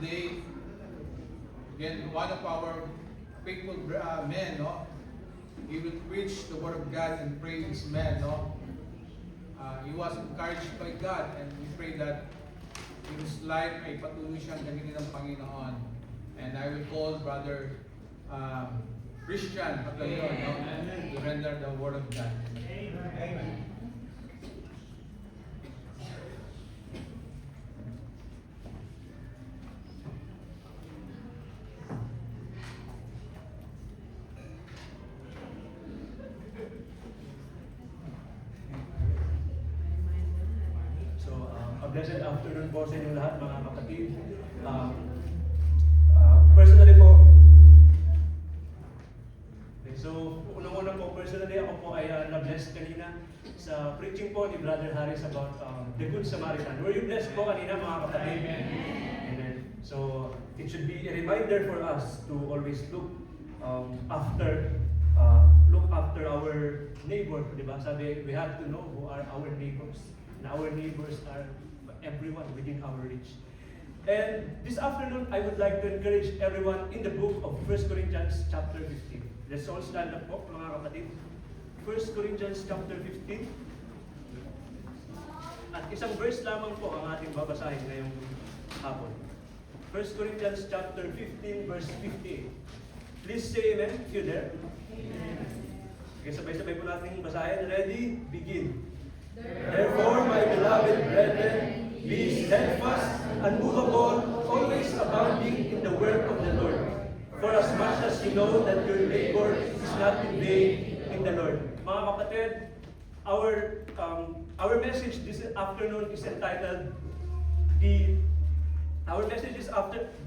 Today, again, one of our faithful men, no? He will preach the word of God and pray this man, no? He was encouraged by God, and we pray that in his life ay patuloy siyang gamitin ng Panginoon. And I will call Brother Christian Paglayon, no? To render the word of God. Amen. Blessed afternoon po sa inyo lahat, mga kapatid. Personally po, okay, so unang-una po, personally ako po ay na-blessed kanina sa preaching po ni Brother Harris about the Good Samaritan. Were you blessed po kanina, mga kapatid? Amen. So it should be a reminder for us to always look after our neighbor, di ba? Sabi, we have to know who are our neighbors. And our neighbors are everyone within our reach. And this afternoon, I would like to encourage everyone in the book of 1 Corinthians chapter 15. Let's all stand up po, mga kapatid. 1 Corinthians chapter 15. At isang verse lamang po ang ating babasahin ngayong hapon. 1 Corinthians chapter 15, verse 58. Please say amen if you're there. Amen. Okay, sabay-sabay po natin basahin. Ready? Begin. Therefore, my beloved brethren, be steadfast, unmovable, always abounding in the work of the Lord. For as much as you know that your labor is not in vain in the Lord. Mga kapatid, our message this afternoon is entitled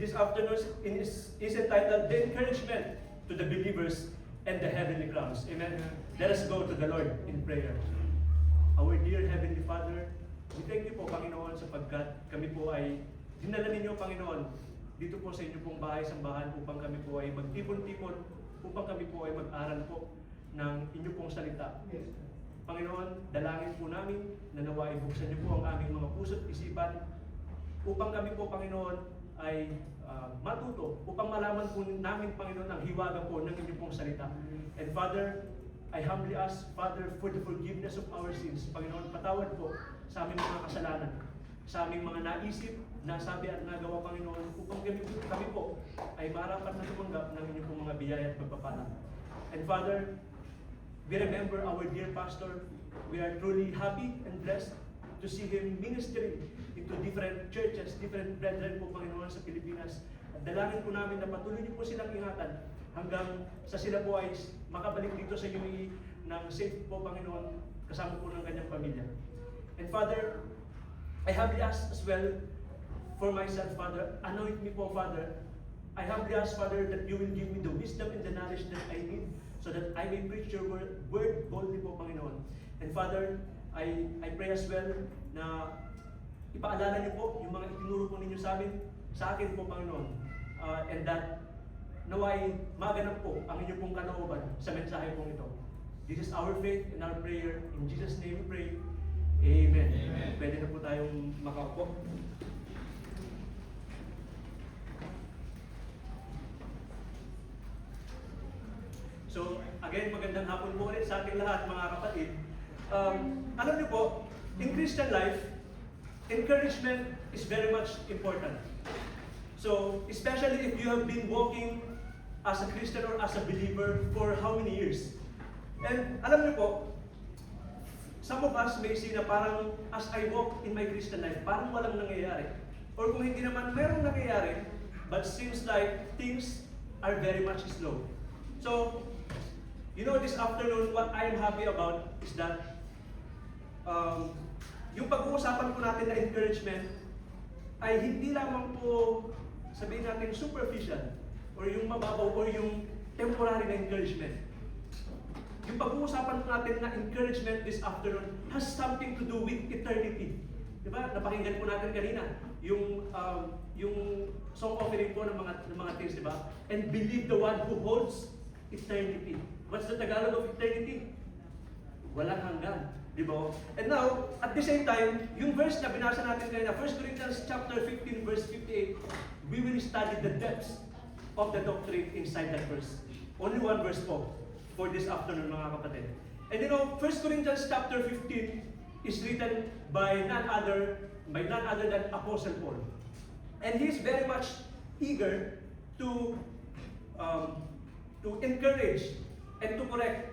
this afternoon is entitled The Encouragement to the Believers and the Heavenly Crowns. Amen. Let us go to the Lord in prayer. Our dear Heavenly Father, we thank you po, Panginoon, sapagkat kami po ay dinala ninyo, Panginoon, dito po sa inyo pong bahay-sambahan upang kami po ay magtipon-tipon, upang kami po ay mag-aral po ng inyo pong salita. Panginoon, dalangin po namin na nawa ibuksan niyo po ang aming mga puso't isipan upang kami po, Panginoon, ay matuto, upang malaman po namin, Panginoon, ang hiwaga po ng inyo pong salita. And Father, I humbly ask, Father, for the forgiveness of our sins. Panginoon, patawad po sa aming mga kasalanan, sa aming mga naisip, nasabi at nagawa, Panginoon, upang kami po ay marapat na tumanggap ng inyong mga biyaya at pagpapala. And Father, we remember our dear pastor. We are truly happy and blessed to see him ministering into different churches, different brethren po, Panginoon, sa Pilipinas. At dalangin po namin na patuloy niyo po silang ingatan hanggang sa sila po ay makabalik dito sa UAE ng safe po, Panginoon, kasama po ng kanyang pamilya. And Father, I humbly ask as well for myself, Father, anoint me po, Father. I humbly ask, Father, that you will give me the wisdom and the knowledge that I need so that I may preach your word boldly po, Panginoon. And Father, I pray as well na ipaalala niyo po yung mga itinuro po ninyo sa akin po, Panginoon. And that naway maganap po ang inyong pong kalooban sa mensahe pong ito. This is our faith and our prayer. In Jesus' name we pray. Amen. Amen. Pwede na po tayong makaupo. So, again, magandang hapon po ulit sa ating lahat, mga kapatid. Alam niyo po, in Christian life, encouragement is very much important. So, especially if you have been walking as a Christian or as a believer for how many years? And alam niyo po, some of us may see na parang as I walk in my Christian life, parang walang nangyayari. Or kung hindi naman merong nangyayari, but seems like things are very much slow. So, you know, this afternoon, what I am happy about is that yung pag-uusapan po natin na encouragement ay hindi lamang po sabihin natin superficial or yung mababaw or yung temporary na encouragement. Yung pag-uusapan natin na encouragement this afternoon has something to do with eternity. Diba? Napakinggan po natin kanina yung song offering po ng mga teens, diba? And believe the one who holds eternity. What's the Tagalog of eternity? Walang hanggan. Diba? And now, at the same time, yung verse na binasa natin kanina, 1 Corinthians chapter 15, verse 58, we will study the depths of the doctrine inside that verse. Only one verse po for this afternoon, mga kapatid. And you know, 1 Corinthians chapter 15 is written by none other than Apostle Paul. And he is very much eager to encourage and to correct.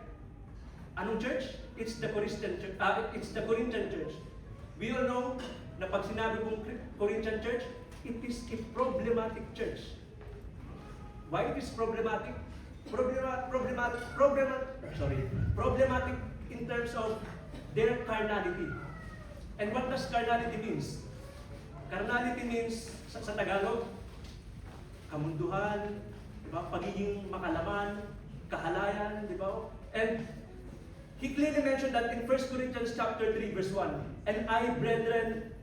Anong church? It's the Corinthian church. We all know na pag sinabi kong Corinthian church, it is a problematic church. Why it is problematic? Problematic in terms of their carnality. And what does carnality means? Carnality means, sa Tagalog, kamunduhan, di ba? Pagiging makalaman, kahalayan, di ba? And he clearly mentioned that in 1 Corinthians chapter 3, verse 1, "And I, brethren,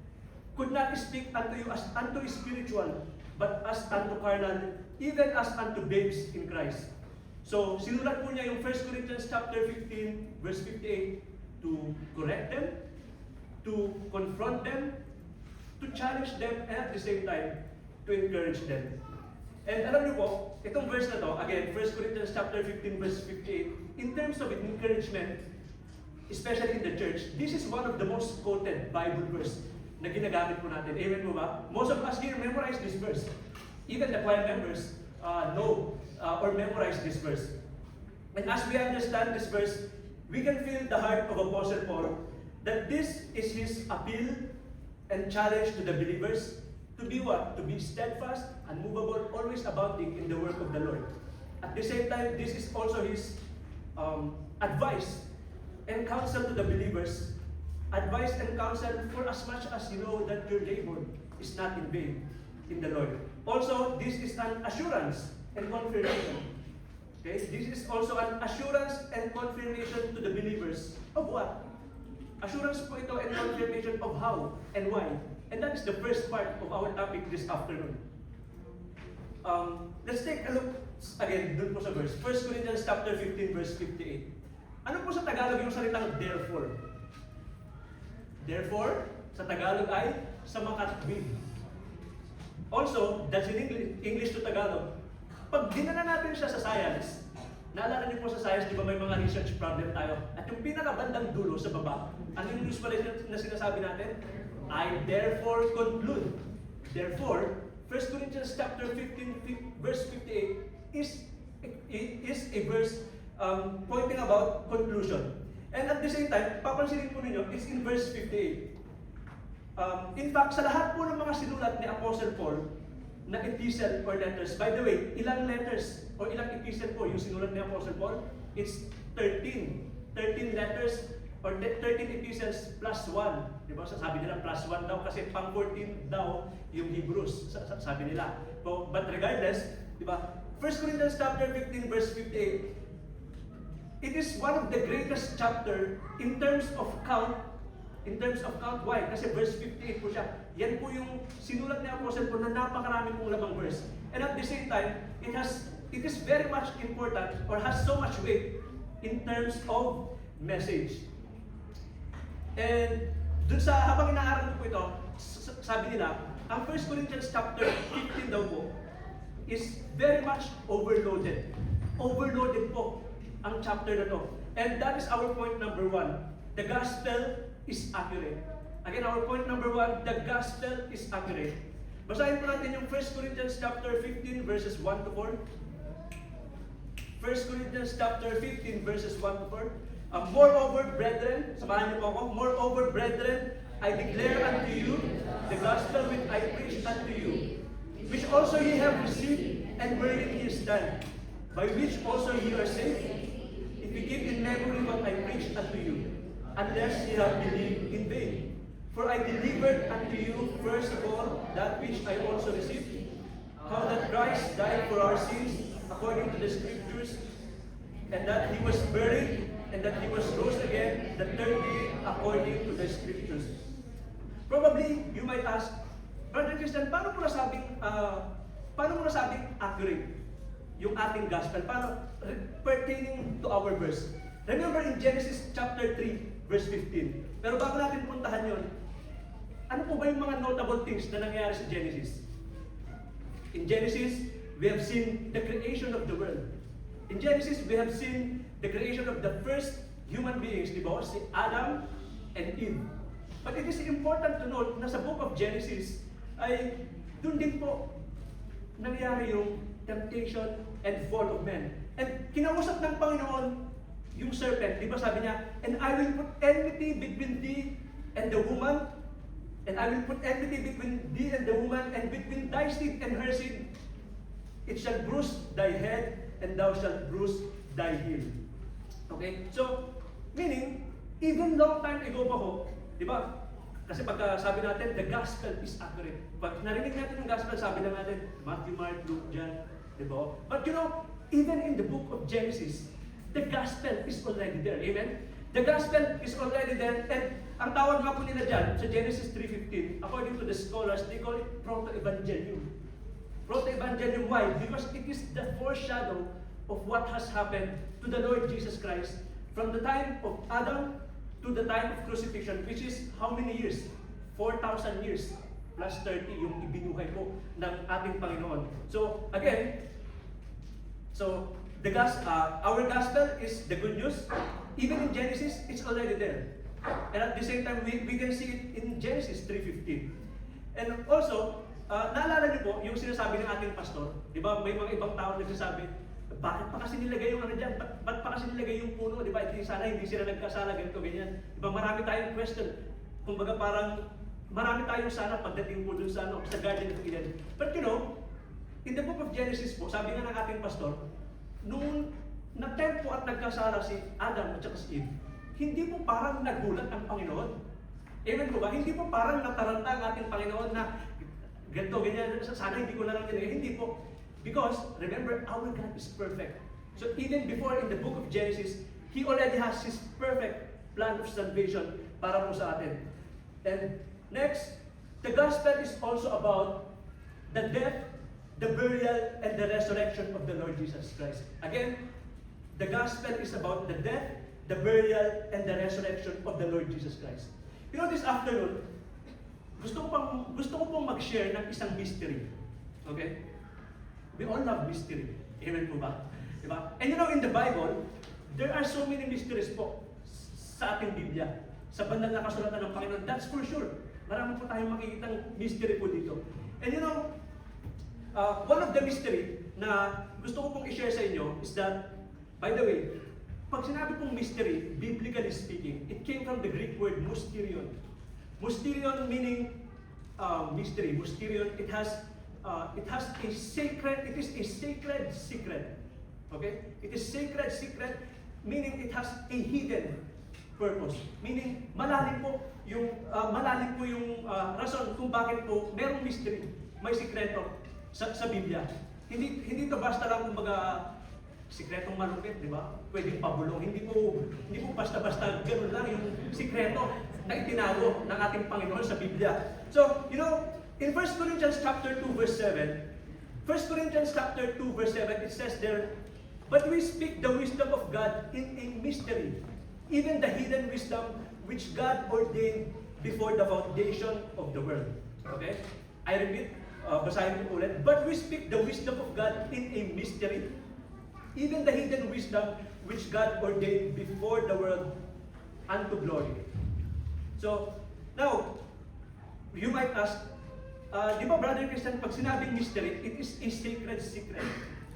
could not speak unto you as unto spiritual, but as unto carnal, even as unto babes in Christ." So, sinulat po niya yung 1 Corinthians chapter 15, verse 58, to correct them, to confront them, to challenge them, and at the same time, to encourage them. And alam niyo po, itong verse na to, again, 1 Corinthians chapter 15, verse 58, in terms of encouragement, especially in the church, this is one of the most quoted Bible verse na ginagamit po natin. Amen po ba? Most of us here memorize this verse. Even the choir members know or memorize this verse. And as we understand this verse, we can feel the heart of Apostle Paul that this is his appeal and challenge to the believers to be what? To be steadfast, unmovable, always abounding in the work of the Lord. At the same time, this is also his advice and counsel to the believers. Advice and counsel for as much as you know that your labor is not in vain in the Lord. Also, this is an assurance and confirmation. Okay? This is also an assurance and confirmation to the believers of what? Assurance po ito and confirmation of how and why. And that is the first part of our topic this afternoon. Let's take a look again dun po sa verse. 1 Corinthians chapter 15, verse 58. Ano po sa Tagalog yung salitang therefore? Therefore, sa Tagalog ay sa makatwid. Also, that's in English to Tagalog. Pag dinala natin siya sa science, naalala niyo po sa science, di ba may mga research problem tayo? At yung pinakabandang dulo sa baba, ano yung usually na sinasabi natin? I therefore conclude. Therefore, 1 Corinthians chapter 15, verse 58 is a verse pointing about conclusion. And at the same time, papansinin po ninyo, it's in verse 58. In fact, sa lahat po ng mga sinulat ni Apostle Paul na epistle or letters, by the way, ilang letters o ilang epistle po yung sinulat ni Apostle Paul? It's 13. 13 letters or 13 epistles plus 1. Di ba? Sabi nila plus 1 daw kasi pang 14 daw yung Hebrews. Sabi nila. But regardless, di ba? 1 Corinthians chapter 15 verse 58, it is one of the greatest chapter in terms of count. In terms of count, why? Kasi verse 58 po siya. Yan po yung sinulat ni Apostle Paul na napakarami pong lamang verse. And at the same time, it is very much important or has so much weight in terms of message. And dun sa habang inaaral ko po ito, sabi nila, ang 1 Corinthians chapter 15 daw po is very much overloaded. Overloaded po ang chapter na to. And that is our point number 1. The gospel is accurate. Again, our point number 1, the gospel is accurate. Basahin po natin yung 1 Corinthians chapter 15 verses 1 to 4. 1 Corinthians chapter 15 verses 1 to 4. Moreover, brethren, samahan niyo po ako, moreover, brethren, I declare unto you the gospel which I preached unto you, which also ye have received, and wherein ye stand, by which also ye are saved, if ye keep in memory what I preached unto you, unless ye have believed in vain. For I delivered unto you first of all that which I also received, how that Christ died for our sins according to the Scriptures, and that He was buried, and that He was rose again the third day according to the Scriptures. Probably, you might ask, Brother Christian, paano mo nasabing accurate yung ating gospel? Paano pertaining to our verse? Remember in Genesis chapter 3, verse 15. Pero bago natin puntahan yon, ano po ba yung mga notable things na nangyayari sa Genesis? In Genesis, we have seen the creation of the world. In Genesis, we have seen the creation of the first human beings, di ba? Si Adam and Eve. But it is important to note na sa book of Genesis ay doon din po nangyari yung temptation and fall of men. And kinausap ng Panginoon yung serpent, di ba sabi niya, and I will put enmity between thee and the woman, and I will put enmity between thee and the woman, and between thy seed and her seed. It shall bruise thy head, and thou shalt bruise thy heel. Okay? So, meaning, even long time ago pa ho, di ba? Kasi pagka sabi natin, the gospel is accurate. Pag narinig natin yung gospel, sabi lang natin, Matthew, Mark, Luke, John, di ba? But you know, even in the book of Genesis, the gospel is already there. Amen? The gospel is already there. And ang tawag nga po nila dyan, sa Genesis 3:15, according to the scholars, they call it proto-evangelium. Proto-evangelium, why? Because it is the foreshadow of what has happened to the Lord Jesus Christ from the time of Adam to the time of crucifixion, which is how many years? 4,000 years plus 30 yung ibinuhay po ng ating Panginoon. So, again, our gospel is the good news. Even in Genesis, it's already there. And at the same time, we can see it in Genesis 3:15. And also, naalala niyo po yung sinasabi ng ating pastor, di ba may mga ibang tao nagsasabi, bakit pa kasi nilagay yung ano dyan? Ba't pa kasi nilagay yung puno? Di ba? Sana hindi sila nagkasala, ganito, ganyan. Di ba marami tayong question. Kumbaga parang marami tayong sana pagdating po dun sa Garden of Eden. But you know, in the book of Genesis po, sabi nga ng ating pastor, nung nagtempo at nagkasala si Adam at saka si Eve, hindi po parang nagulat ang Panginoon. Amen po ba? Hindi po parang nataranta ang ating Panginoon na ganito, ganyan, sana hindi ko na lang nilagay. Hindi po. Because, remember, our God is perfect. So even before in the book of Genesis, He already has His perfect plan of salvation para po sa atin. And next, the gospel is also about the death, the burial, and the resurrection of the Lord Jesus Christ. Again, the gospel is about the death, the burial, and the resurrection of the Lord Jesus Christ. You know, this afternoon, gusto ko pong mag-share ng isang mystery. Okay? We all love mystery. Amen po ba? Diba? And you know, in the Bible, there are so many mysteries po sa ating Biblia. Sa bandang nakasulatan ng Panginoon, that's for sure. Marami po tayong makikitang mystery po dito. And you know, one of the mystery na gusto ko pong i-share sa inyo is that, by the way, pag sinabi pong mystery, biblically speaking, it came from the Greek word mysterion. Mysterion meaning mystery. Mysterion, it has a sacred, it is a sacred secret. Okay? It is sacred secret, meaning it has a hidden purpose. Meaning, malalim po yung rason kung bakit po merong mystery, may sikreto sa Biblia. Hindi to basta lang kumbaga sikretong malupit, di ba? Pwedeng pabulong. Hindi po basta-basta gano'n lang yung sikreto na itinago ng ating Panginoon sa Biblia. So, you know, in 1 Corinthians chapter 2 verse 7, 1 Corinthians chapter 2 verse 7, it says there, but we speak the wisdom of God in a mystery, even the hidden wisdom which God ordained before the foundation of the world. Okay? I repeat, basahin ko ulit. But we speak the wisdom of God in a mystery, even the hidden wisdom which God ordained before the world unto glory. So, now, you might ask, di ba, Brother Christian, pag sinabing mystery, it is a sacred secret.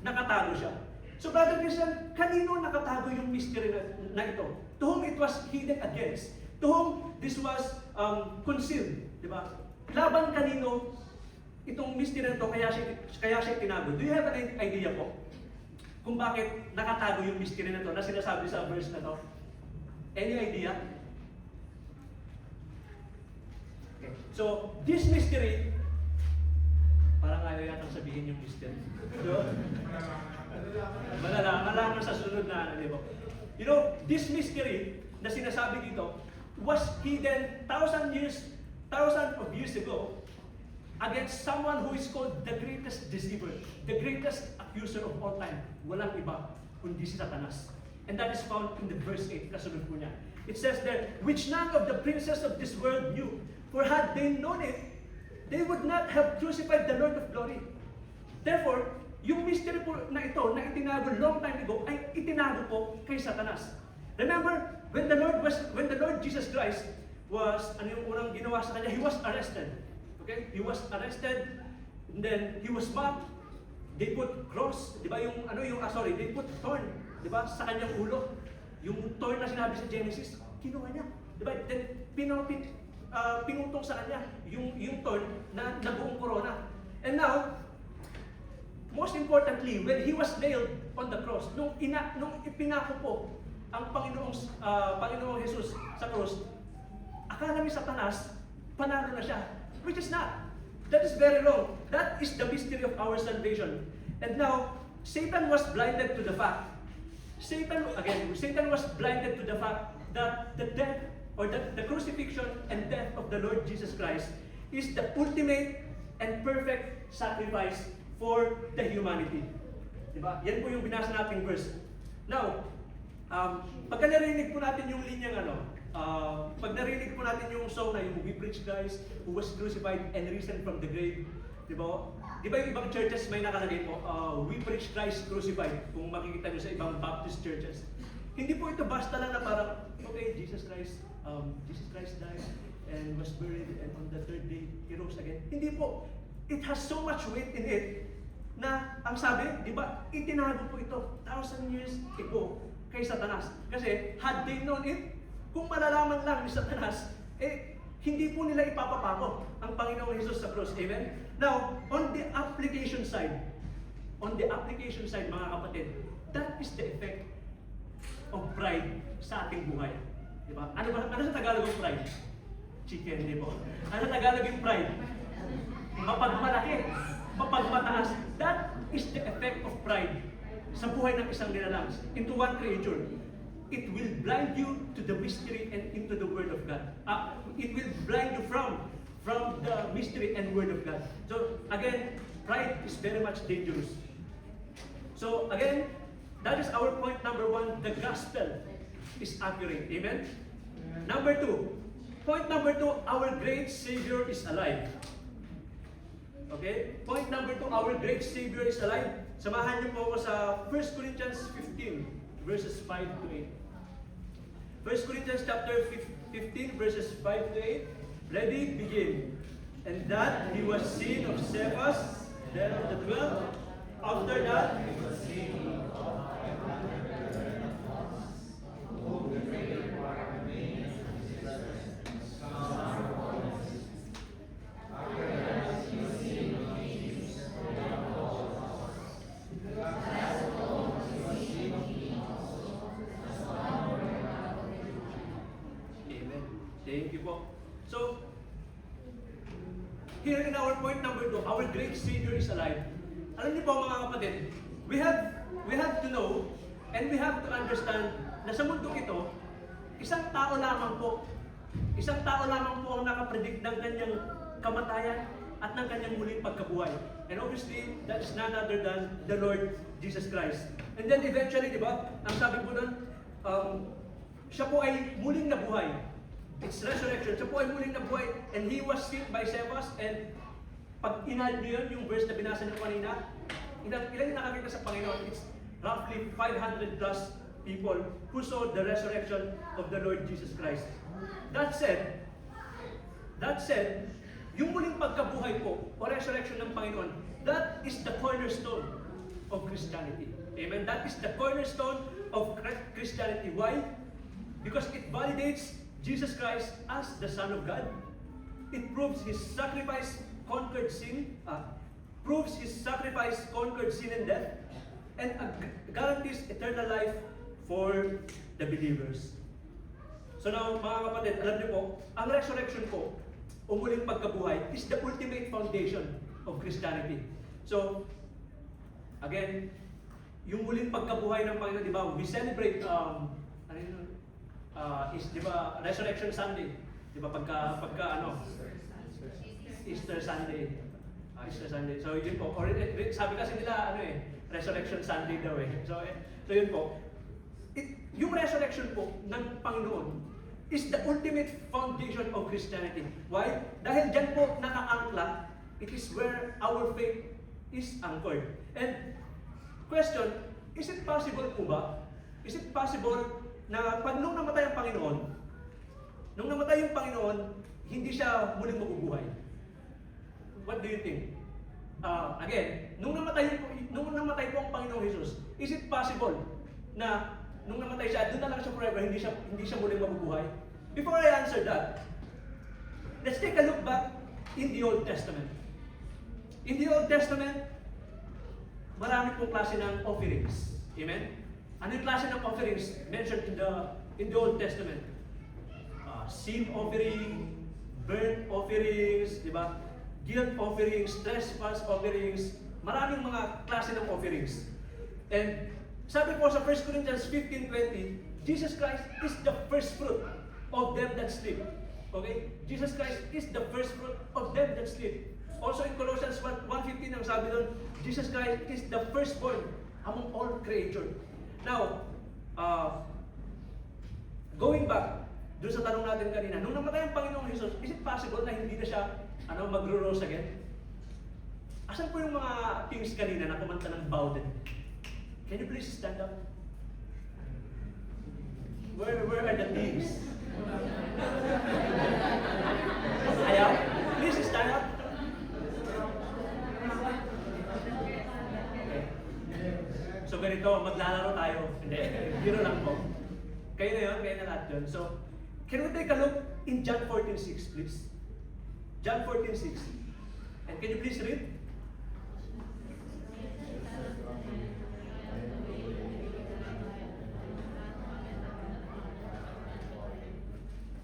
Nakatago siya. So, Brother Christian, kanino nakatago yung mystery na ito? To whom it was hidden against? To whom this was concealed? Di ba? Laban kanino itong mystery na ito, kaya siya tinago? Do you have an idea po? Kung bakit nakatago yung mystery na ito na sinasabi sa verse na ito? Any idea? Okay. So, this mystery, parang ayaw yatang sabihin yung mystery. So, malalaman sa sunod na ano, di ba? You know, this mystery na sinasabi dito was hidden thousands of years ago against someone who is called the greatest deceiver, the greatest accuser of all time. Walang iba kundi si Satanas. And that is found in the verse 8, kasunod po niya. It says there, which none of the princes of this world knew, for had they known it, they would not have crucified the Lord of glory. Therefore, yung mystery po na ito, na itinago long time ago, ay itinago po kay Satanas. Remember, when the Lord Jesus Christ was, ano yung unang ginawa sa kanya? He was arrested. Okay? He was arrested, and then he was mocked. They put cross, di ba? They put thorn, di ba? Sa kanyang ulo. Yung thorn na sinabi sa Genesis, kinuha niya. Di ba? Then, pinutong sa kanya yung thorn na buong corona. And now, most importantly, when he was nailed on the cross, nung ipinako po ang Panginoong Jesus sa cross, akala ni Satanas, panalo na siya. Which is not. That is very wrong. That is the mystery of our salvation. And now, Satan was blinded to the fact. Satan was blinded to the fact that the death or the crucifixion and death of the Lord Jesus Christ is the ultimate and perfect sacrifice for the humanity. Diba? Yan po yung binasa nating verse. Now, pagka narinig po natin yung linyang pag narinig po natin yung song na yung "We preach Christ who was crucified and risen from the grave", di ba? Di ba yung ibang churches may nakalagay po, "We preach Christ crucified", kung makikita nyo sa ibang Baptist churches. Hindi po ito basta lang na parang, okay, Jesus Christ died and was buried, and on the third day, He rose again. Hindi po. It has so much weight in it na ang sabi, di ba, itinago po ito 1,000 years ago kay Satanas. Kasi had they known it, kung malalaman lang ni Satanas, hindi po nila ipapapako ang Panginoong Jesus sa cross. Amen? Now, on the application side, mga kapatid, that is the effect of pride sa ating buhay. Diba? Ano sa Tagalog yung pride? Chicken, di ba? Ano sa Tagalog yung pride? Mapagmalaki, mapagmataas. That is the effect of pride sa buhay ng isang nilalang into one creature. It will blind you to the mystery and into the Word of God. It will blind you from the mystery and Word of God. So again, pride is very much dangerous. So again, that is our point number 1. The gospel is accurate. Amen? Number 2. Point number 2, our great Savior is alive. Okay? Point number 2, our great Savior is alive. Samahan niyo po ako sa 1 Corinthians 15, verses 5 to 8. 1 Corinthians chapter 15, verses 5 to 8. Ready? Begin. And that he was seen of Cephas, then of the 12. After that, he was seen of 500 who prayed for our remains and sisters. After that, he was seen of Jesus, then of all. Last of all, he was seen of me also, as one who went out of the Amen. Thank you po. So, here in our point number 2, our great Savior is alive. Alam niyo po mga kapatid, we have to know and we have to understand na sa mundong ito, isang tao lamang po ang nakapredict ng kanyang kamatayan at ng kanyang muling pagkabuhay. And obviously, that is none other than the Lord Jesus Christ. And then eventually, di ba, ang sabi po nun, siya po ay muling nabuhay. It's resurrection. Siya po ay muling nabuhay. And he was seen by Cephas. And pag inad niyo yun, yung verse na binasa niyo kanina, ilan yung nakakita sa Panginoon? It's roughly 500 plus people who saw the resurrection of the Lord Jesus Christ. That said, yung muling pagkabuhay po o resurrection ng Panginoon, that is the cornerstone of Christianity. Amen? That is the cornerstone of Christianity. Why? Because it validates Jesus Christ as the Son of God. It proves His sacrifice conquered sin, and death, and guarantees eternal life for the believers. So now, mga kapatid, alam niyo po, ang resurrection po, o muling pagkabuhay, is the ultimate foundation of Christianity. So, again, yung muling pagkabuhay ng Panginoon, di ba, we celebrate, di ba, Resurrection Sunday. Di ba, Easter Sunday. Easter Sunday. So, yun po. Or, sabi kasi nila, Resurrection Sunday daw eh. So yun po. Yung resurrection po ng Panginoon is the ultimate foundation of Christianity. Why? Dahil dyan po nakaangkla, it is where our faith is anchored. And question, is it possible po ba? Is it possible na pag nung namatay ang Panginoon, hindi siya muling mabubuhay? What do you think? Again, nung namatay po ang Panginoong Jesus, is it possible na nung namatay siya, doon na lang siya forever, hindi siya muling mabubuhay? Before I answer that, let's take a look back in the Old Testament. In the Old Testament, marami pong klase ng offerings. Amen? Ano yung klase ng offerings mentioned in the Old Testament? Sin offering, burnt offerings, di ba? Guilt offerings, trespass offerings, maraming mga klase ng offerings. And sabi po sa 1 Corinthians 15:20, Jesus Christ is the first fruit of them that sleep. Okay? Jesus Christ is the first fruit of them that sleep. Also in Colossians 1:15 ang sabi doon, Jesus Christ is the firstborn among all creation. Now, going back doon sa tanong natin kanina, nung namatay ang Panginoong Jesus, is it possible na hindi na siya magro-rose again? Asan po yung mga kings kanina na kumanta ng Bowden? Can you please stand up? Where are the kings? Ayaw? Please stand up. Okay. So ganito, maglalaro tayo. Hindi, biro lang po. Kayo na yun, kayo na lahat yun. So, can we take a look in John 14:6, please? John 14:6. And can you please read?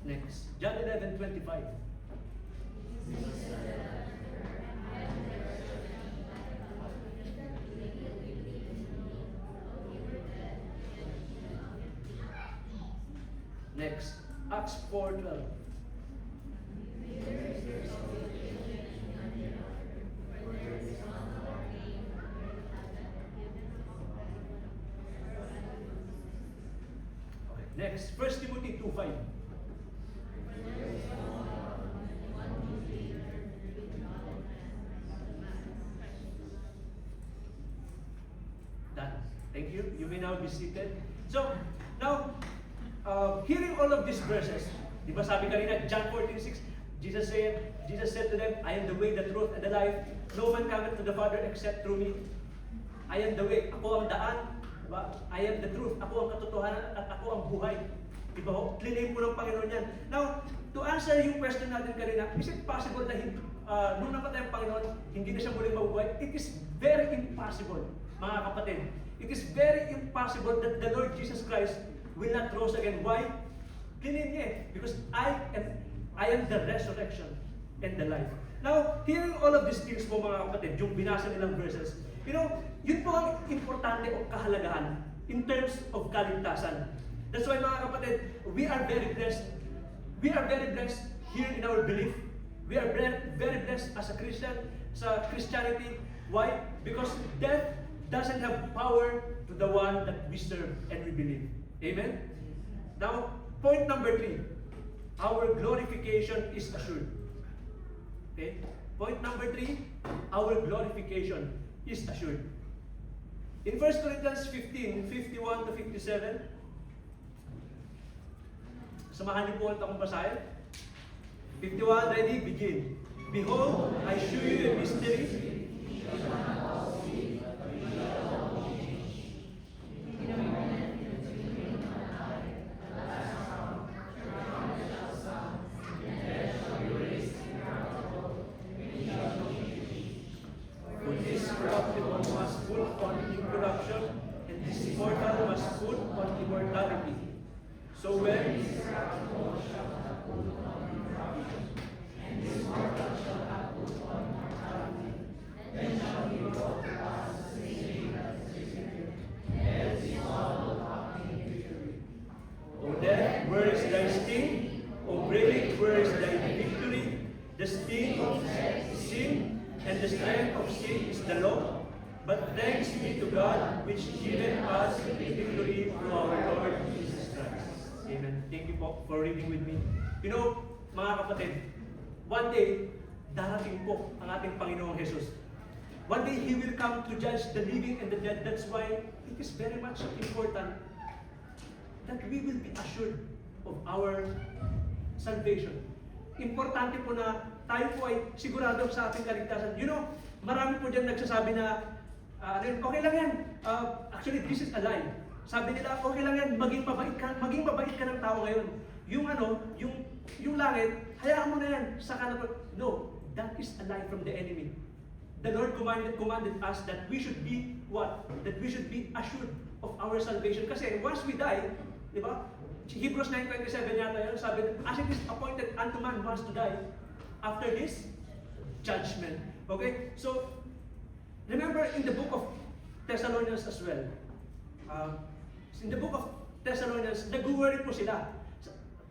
Next. John 11:25. Next. Acts 4:12. Okay. Next. 1 Timothy 2:5. Done. Thank you. You may now be seated. So, now, hearing all of these verses, di ba sabi kanina, John 14:6, Jesus said to them, I am the way, the truth, and the life. No man cometh to the Father except through me. I am the way, ako ang daan. Diba? I am the truth, ako ang katotohanan, at ako ang buhay. Diba ho? Clean po ng Panginoon yan. Now, to answer yung question natin kanina, is it possible na nung namatay ang Panginoon, hindi na siya muling mabubuhay? It is very impossible, mga kapatid. It is very impossible that the Lord Jesus Christ will not rise again. Why? Clean niya eh. Because I am the resurrection and the life. Now, hearing all of these things po mga kapatid, yung binasa nilang verses, yun po ang importante o kahalagahan in terms of kaligtasan. That's why mga kapatid, we are very blessed. We are very blessed here in our belief. We are very blessed as a Christian, sa Christianity. Why? Because death doesn't have power to the one that we serve and we believe. Amen? Now, point number 3. Our glorification is assured. Okay? Point number 3. Our glorification is assured. In 1 Corinthians 15:51 to 57, samahan niyo po ulit akong basahin. 51, ready? Begin. Behold, I show you a mystery. For this corruptible must put on incorruption, and this immortal must put on immortality. So when O death, where is thy sting? O grave, where is thy victory? The sting of sin and the strength of sin is the law. But thanks be to God, which given us victory through our Lord Jesus Christ. Amen. Thank you po for reading with me. Mga kapatid, one day, darating po ang ating Panginoong Jesus. One day He will come to judge the living and the dead. That's why it is very much important that we will be assured of our salvation. Importante po na tayo po ay sigurado sa ating kaligtasan. You know, marami po dyan nagsasabi na, okay lang yan. Actually, this is a lie. Sabi nila, okay lang yan, maging mabait ka ng tao ngayon. Yung langit, hayaan mo na yan. Saka na po. No, that is a lie from the enemy. The Lord commanded us that we should be what? That we should be assured of our salvation. Kasi once we die, di ba? Hebrews 9:27 yata yun, sabi, as it is appointed unto man once to die, after this, judgment. Okay? So, remember in the book of Thessalonians as well, in the book of Thessalonians, nag-worry po sila.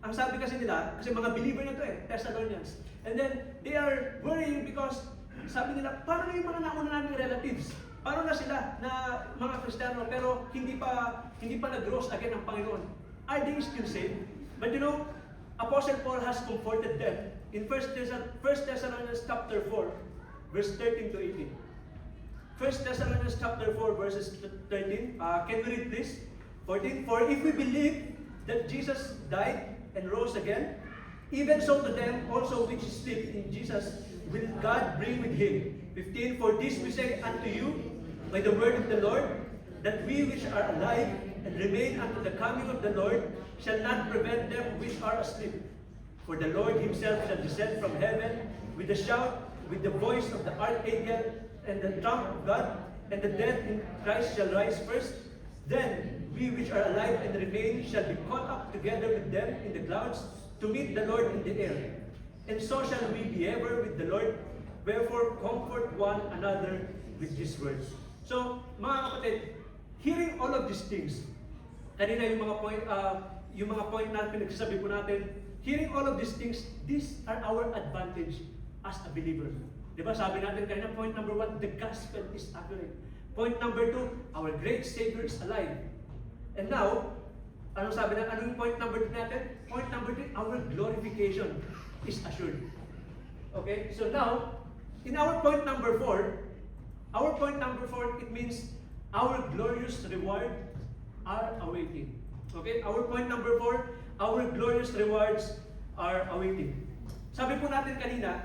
Ang sabi kasi nila, kasi mga believer na to Thessalonians, and then they are worrying because sabi nila, paano yung mga nauna naming relatives? Paano na sila na mga Kristiyano pero hindi pa nag-rose again ang Panginoon? Are they still saved? But you know, Apostle Paul has comforted them in 1 Thessalonians chapter 4, verse 13 to 18. 1 Thessalonians chapter 4, verses 13. Can we read this? 14. For if we believe that Jesus died and rose again, even so to them also which sleep in Jesus will God bring with Him. 15. For this we say unto you by the word of the Lord, that we which are alive and remain unto the coming of the Lord shall not prevent them which are asleep. For the Lord Himself shall descend from heaven with a shout, with the voice of the archangel and the trump of God, and the dead in Christ shall rise first. Then we which are alive and remain shall be caught up together with them in the clouds to meet the Lord in the air. And so shall we be ever with the Lord. Wherefore comfort one another with these words. So, mga kapatid, hearing all of these things, kanina yung mga point na pinagsasabi po natin, hearing all of these things, these are our advantage as a believer. Diba sabi natin kanina, point number 1, the gospel is accurate. Point number 2, our great Savior is alive. And now, ano yung point number 2 natin? Point number 3, our glorification is assured. Okay? So now, in our point number 4, it means our glorious reward are awaiting. Okay? Our point number 4, our glorious rewards are awaiting. Sabi po natin kanina,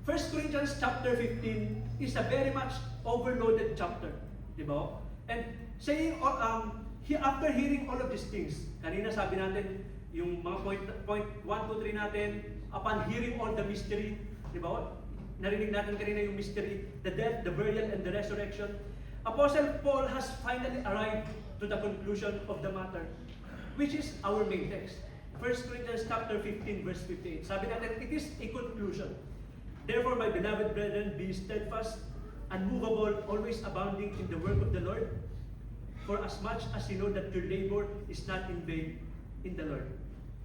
1 Corinthians chapter 15 is a very much overloaded chapter. Diba? And saying, after hearing all of these things, kanina sabi natin, yung mga point 1, 2, 3 natin, upon hearing all the mystery, di ba? Narinig natin kanina yung mystery, the death, the burial, and the resurrection. Apostle Paul has finally arrived to the conclusion of the matter, which is our main text. 1 Corinthians chapter 15, verse 58. Sabi natin, it is a conclusion. Therefore, my beloved brethren, be steadfast, unmovable, always abounding in the work of the Lord, for as much as you know that your labor is not in vain in the Lord.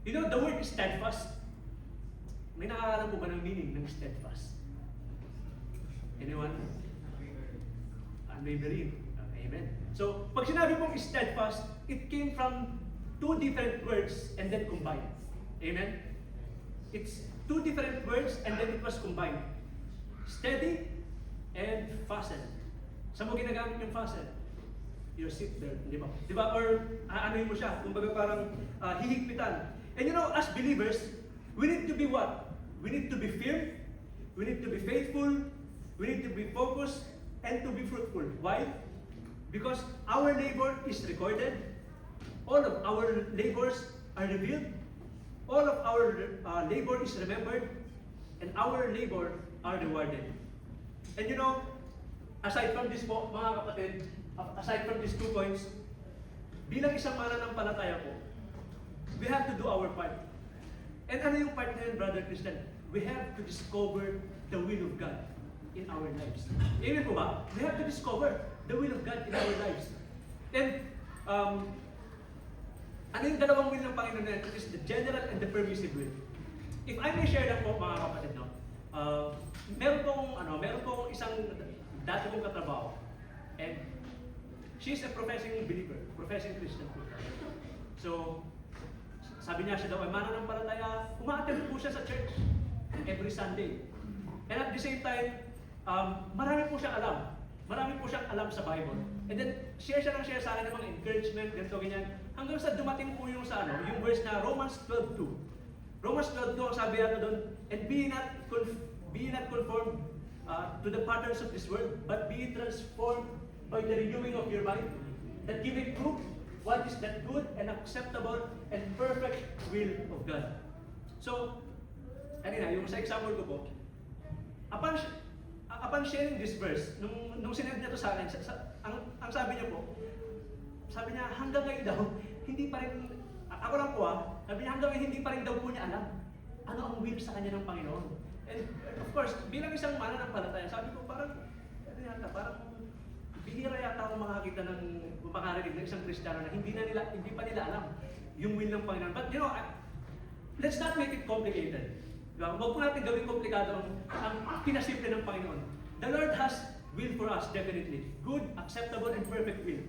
You know, the word is steadfast. May nakakaalam po ba ng meaning ng steadfast? Anyone? Unwavering. Amen. So, pag sinabi pong steadfast, it came from two different words and then combined. Amen? It's two different words and then it was combined. Steady and fasten. Saan mo ginagamit yung fasten? Your seatbelt, di ba? Di ba? Or aanohin mo siya, kumbaga parang hihigpitan. And you know, as believers, we need to be what? We need to be firm, we need to be faithful, we need to be focused, and to be fruitful. Why? Because our labor is recorded, all of our labors are revealed, all of our labor is remembered, and our labor are rewarded. And you know, aside from this po, mga kapatid, aside from these 2 points, bilang isang mananampalataya po, we have to do our part. And ano yung part na yun, Brother Christian? We have to discover the will of God in our lives. Amen po ba? We have to discover the will of God in our lives. And, ano yung dalawang will ng Panginoon na yun? It is the general and the permissive will. If I may share lang po, mga kapatid, no? Meron pong isang dati kong katrabaho. And she's a professing believer, professing Christian po. So, sabi niya siya daw ay mananampalataya, umaattend po siya sa church every Sunday. And at the same time, marami po siyang alam. Marami po siyang alam sa Bible. And then, share siya sa akin ng mga encouragement, ganito, ganyan. Hanggang sa dumating po yung sa yung verse na Romans 12:2. Romans 12:2 ang sabi natin doon, and be not conformed to the patterns of this world, but be transformed by the renewing of your mind, that you may prove what is that good and acceptable and perfect will of God. So, kanina, yung sa example ko po, upon sharing this verse, nung sinend niya to sa akin, ang sabi niya po, sabi niya, hanggang ngayon daw, hindi pa rin, ako lang po sabi niya, hanggang ngayon hindi pa rin daw po niya alam ano ang will sa kanya ng Panginoon. And of course, bilang isang mananampalataya, sabi ko, parang bihira yata akong makakita ng makarinig ng isang Kristiyano na hindi pa nila alam yung will ng Panginoon. But you know, let's not make it complicated. Diba? Huwag po natin gawin komplikado ang pinasimple ng Panginoon. The Lord has will for us, definitely. Good, acceptable, and perfect will.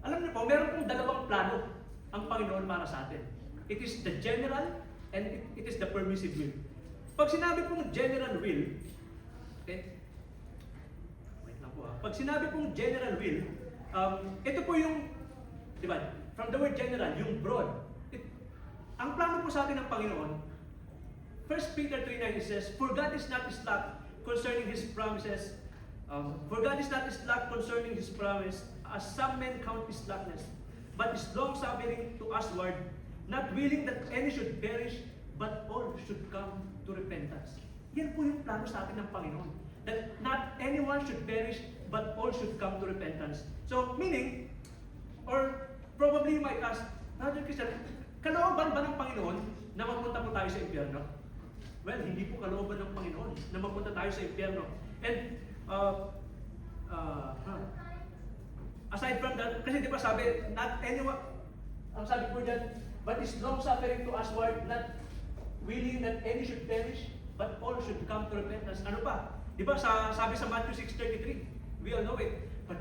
Alam niyo po, meron pong dalawang plano ang Panginoon para sa atin. It is the general and it is the permissive will. Pag sinabi pong general will, okay, wait lang po pag sinabi pong general will, ito po yung, di ba, from the word general, yung broad. Ang plano po sa atin ng Panginoon, 1 Peter 3:9 says, for God is not slack concerning His promises, for God is not slack concerning His promise, as some men count His slackness, but is long-suffering to usward, not willing that any should perish, but all should come to repentance. Yan po yung plano sa atin ng Panginoon. That not anyone should perish, but all should come to repentance. So, meaning, or probably you might ask, Brother Christian, kalooban ba ng Panginoon na mapunta po tayo sa impyerno? Well, hindi po kalooban ng Panginoon na mapunta tayo sa impyerno. And, aside from that, kasi di ba sabi, not anyone, ang sabi po dyan, but is long-suffering to usward, not willing that any should perish, but all should come to repentance. Ano pa? Di ba sabi sa Matthew 6:33, we all know it, but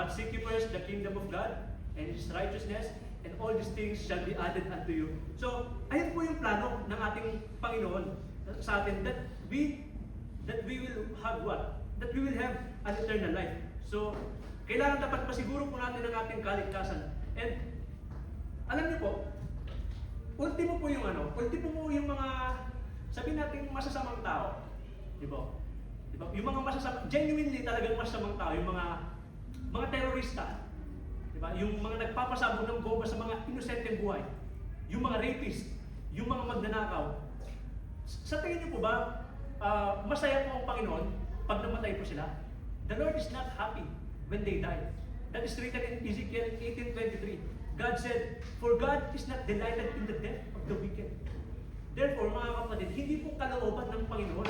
seek ye first the kingdom of God and His righteousness, and all these things shall be added unto you. So, ayun po yung plano ng ating Panginoon sa atin, that we will have what? That we will have an eternal life. So, kailangan dapat masiguro po natin ang ating kaligtasan. And, alam niyo po, ultimo po yung mga, sabihin natin masasamang tao. Di ba? Yung mga genuinely talagang masasamang tao, yung mga terorista, di ba? Yung mga nagpapasabog ng bomba sa mga inosenteng buhay, yung mga rapist, yung mga magnanakaw. Sa tingin niyo po ba, masaya po ang Panginoon pag namatay po sila? The Lord is not happy when they die. That is written in Ezekiel 18:23. God said, for God is not delighted in the death of the wicked. Therefore, mga kapatid, hindi po kalooban ng Panginoon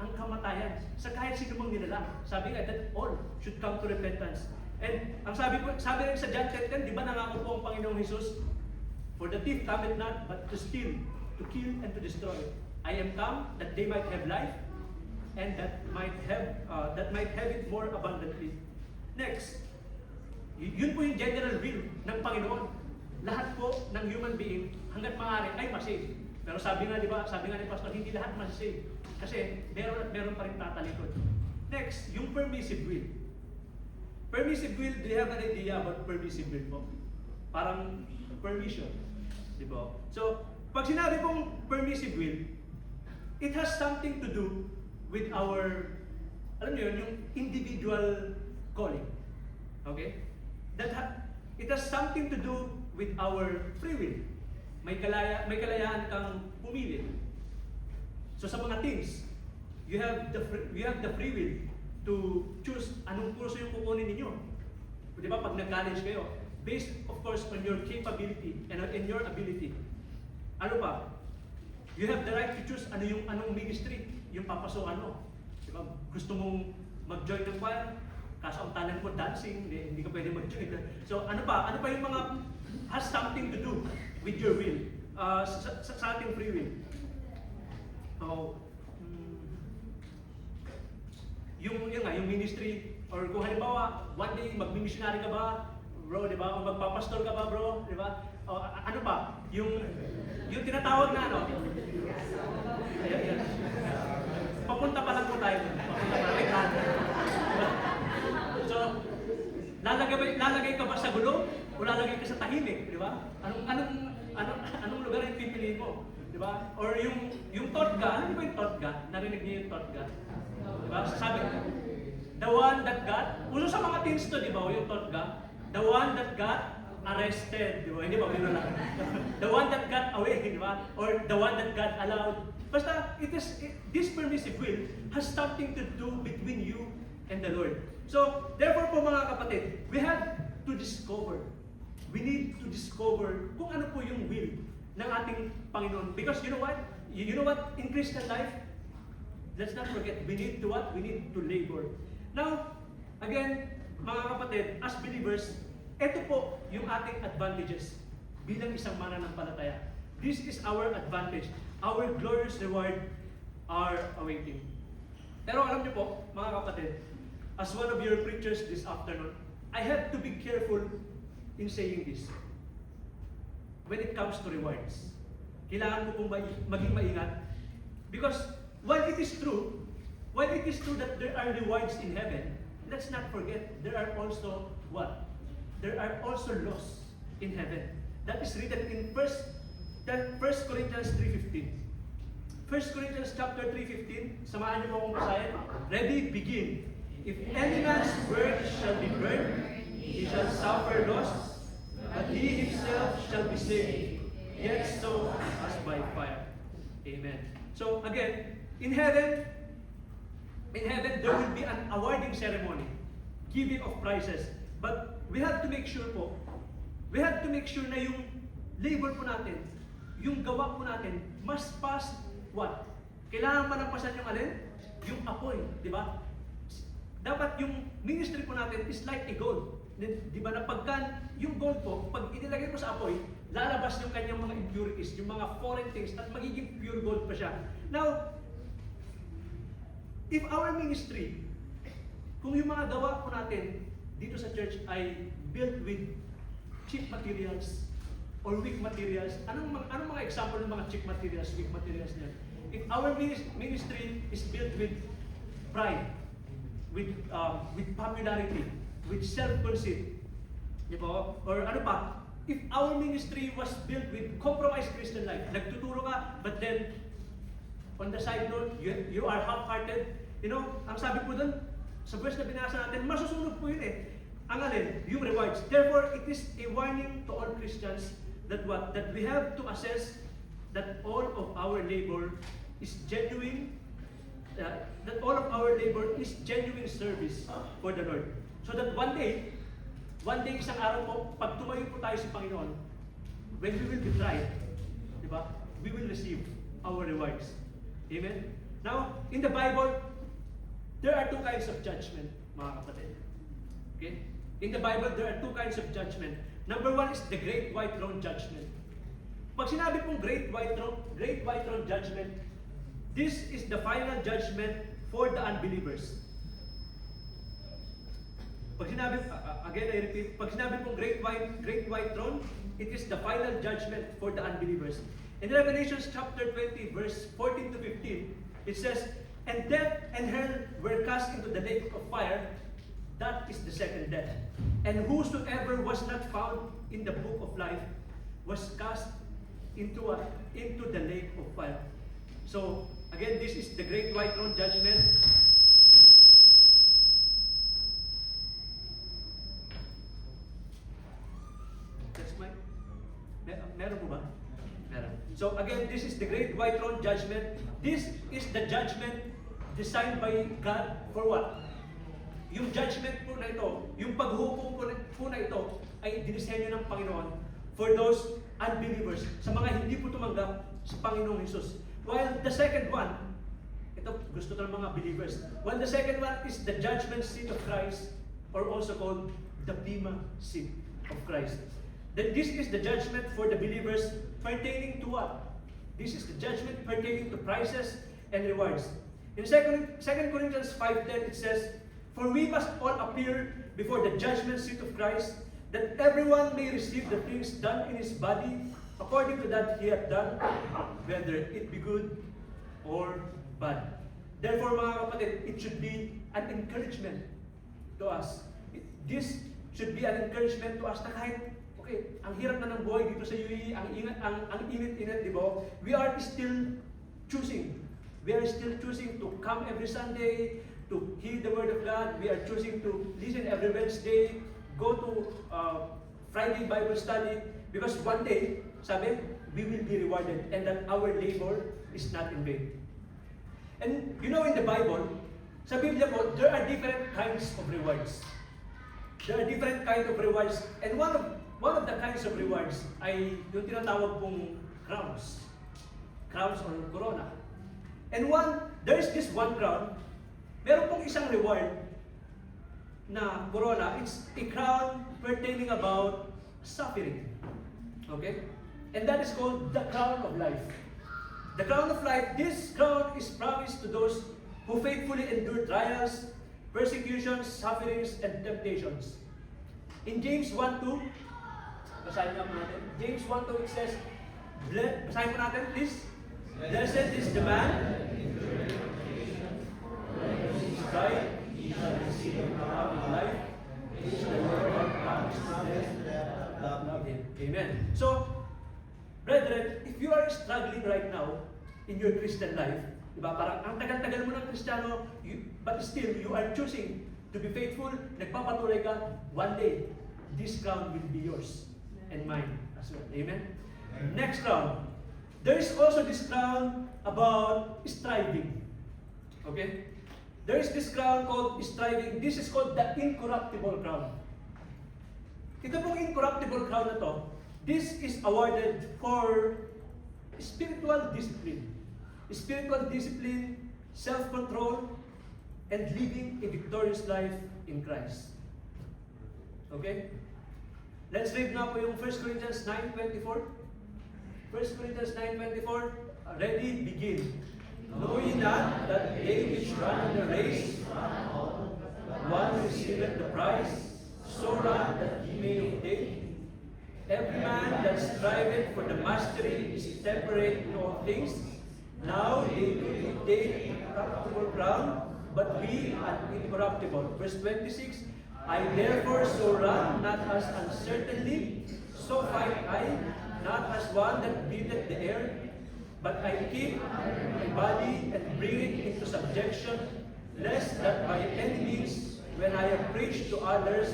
ang kamatayan sa kahit sino mang nilalang. Sabi nga, that all should come to repentance. And ang sabi rin sa John 10:10, di ba nangako po ang Panginoong Jesus, for the thief cometh not, but to steal, to kill, and to destroy. I am come that they might have life, and that might have it more abundantly. Next, yun po yung general will ng Panginoon. Lahat po ng human being, hanggat maaari, ay masave. Pero sabi nga ni Pastor, hindi lahat masave. Kasi meron pa rin tatalikod. Next, yung permissive will. Permissive will, do you have an idea about permissive will po? Parang permission. Di ba? So, pag sinabi pong permissive will, it has something to do with our, alam niyo yun, yung individual calling. Okay? It has something to do with our free will. May kalayaan kang pumili. So sa mga teens, you have the free will to choose anong kurso yung kukunin ninyo. Di ba, pag nag-college kayo, based of course on your capability and in your ability. Ano pa? You have the right to choose anong ministry yung papasokan mo. Di ba? Gusto mong mag-join ng choir, kaso ang talent mo dancing, hindi ka pwede mag-join. So ano pa yung mga has something to do with your will, sa ating free will. Yung ministry, or kung halimbawa, one day mag-missionary ka ba, bro, di ba? O magpapastor ka ba, bro, di ba? O ano pa? Yung tinatawag na ano? papunta pa lang po tayo dun. Papunta pa lang. So, lalagay ka ba sa gulo o lalagay ka sa tahimik, di ba? Anong lugar yung pipiliin mo? Di ba? Or yung totga, ano ba yung totga? Narinig niyo yung totga? Di ba? Sabi, the one that got, uso sa mga teens to, di ba? Yung totga, the one that got arrested, di ba? Hindi ba? Bino lang. The one that got away, di ba? Or the one that got allowed. Basta, this permissive will has something to do between you and the Lord. So, therefore po mga kapatid, we have to discover. We need to discover kung ano po yung will ng ating Panginoon. Because you know what? You know what? In Christian life, let's not forget, we need to what? We need to labor. Now, again, mga kapatid, as believers, ito po yung ating advantages bilang isang mananampalataya. This is our advantage. Our glorious reward are awaiting. Pero alam niyo po, mga kapatid, as one of your preachers this afternoon, I have to be careful in saying this. When it comes to rewards, kailangan ko pong maging maingat. Because while it is true that there are rewards in heaven, let's not forget, there are also what? There are also laws in heaven. That is written in 1 Corinthians 3:15. 1 Corinthians chapter 3:15, samahan niyo po akong basahin. Ready, begin. If any man's work shall be burned, he shall suffer loss, but he himself shall be saved, yet so as by fire. Amen. So again, in heaven there will be an awarding ceremony, giving of prizes. But we have to make sure na yung labor po natin, yung gawa po natin, must pass what? Kailangan malampasan yung alin? Yung apoy, di ba? Dapat yung ministry po natin is like a gold. Di ba na pagka yung gold po, pag inilagay mo sa apoy, lalabas yung kanyang mga impurities, yung mga foreign things, at magiging pure gold pa siya. Now, if our ministry, kung yung mga gawa po natin dito sa church ay built with cheap materials or weak materials, anong mga example ng mga cheap materials, weak materials niyan? If our ministry is built with pride, with popularity, with self-conceit, di ba? Or ano pa, if our ministry was built with compromised Christian life, nagtuturo ka, but then, on the side note, you are half-hearted, you know, ang sabi po dun, sa verse na binasa natin, masusunod po yun eh. Ang alin, yung rewards. Therefore, it is a warning to all Christians that what? That we have to assess that all of our labor is genuine, that all of our labor is genuine service for the Lord. So that one day, isang araw po, pag tumayo po tayo sa Panginoon, when we will be tried, di ba? We will receive our rewards. Amen? Now, in the Bible, there are two kinds of judgment, mga kapatid. Okay? In the Bible, there are two kinds of judgment. Number one is the Great White Throne Judgment. Pag sinabi pong Great White Throne Judgment, this is the final judgment for the unbelievers. Pag sinabi, again I repeat, pag sinabi pong Great White Throne, it is the final judgment for the unbelievers. In Revelation chapter 20, verse 14 to 15, it says, "And death and hell were cast into the lake of fire. That is the second death. And whosoever was not found in the book of life was cast into the lake of fire." So, again, this is the Great White Throne Judgment. That's my... Meron po ba? Meron. So, again, this is the Great White Throne Judgment. This is the judgment designed by God for what? Yung judgment po na ito, yung paghukom po na ito, ay dinisenyo ng Panginoon for those unbelievers, sa mga hindi po tumanggap sa Panginoong Jesus. While the second one, ito gusto ng mga believers, while the second one is the judgment seat of Christ, or also called the Bema seat of Christ. Then this is the judgment for the believers pertaining to what? This is the judgment pertaining to prizes and rewards. In 2 Corinthians 5:10 it says, "For we must all appear before the judgment seat of Christ, that everyone may receive the things done in his body according to that he hath done, whether it be good or bad." Therefore, mga kapatid, it should be an encouragement to us. This should be an encouragement to us na kahit, okay, ang hirap na ng buhay dito sa UAE, ang init-init, di ba? We are still choosing. We are still choosing to come every Sunday, to hear the Word of God. We are choosing to listen every Wednesday, go to Friday Bible study, because one day, sabi, we will be rewarded and that our labor is not in vain. And you know, in the Bible, sa Biblia po, there are different kinds of rewards. There are different kinds of rewards. And one of the kinds of rewards ay yung tinatawag pong crowns. Crowns or corona. And there is this one crown, meron pong isang reward na corona. It's a crown pertaining about suffering. Okay? And that is called the crown of life. The crown of life, this crown is promised to those who faithfully endure trials, persecutions, sufferings, and temptations. In James 1:2, basahin nga po natin. James 1:2, it says, basahin po natin, please. Blessed is the man tried, he shall receive the crown of life, which the Lord promised them that love him. Amen. So, brethren, if you are struggling right now in your Christian life, diba, parang ang tagal-tagal mo ng Kristiyano, but still you are choosing to be faithful, nagpapatuloy ka, one day, this crown will be yours and mine as well. Amen? Next crown. There is also this crown about striving. Okay? There is this crown called striving. This is called the incorruptible crown. Ito pong incorruptible crown na to, this is awarded for spiritual discipline. Spiritual discipline, self-control, and living a victorious life in Christ. Okay? Let's read now po yung 1 Corinthians 9:24. 1 Corinthians 9:24. Ready? Begin. Know ye not that they which run the race, one receiveth the prize, so run that ye may obtain. Every man that striveth for the mastery is temperate in all things. Now they will obtain a corruptible crown, but we an incorruptible. Verse 26, I therefore so run, not as uncertainly, so fight I, not as one that beateth the air, but I keep my body and bring it into subjection, lest that by any means, when I have preached to others,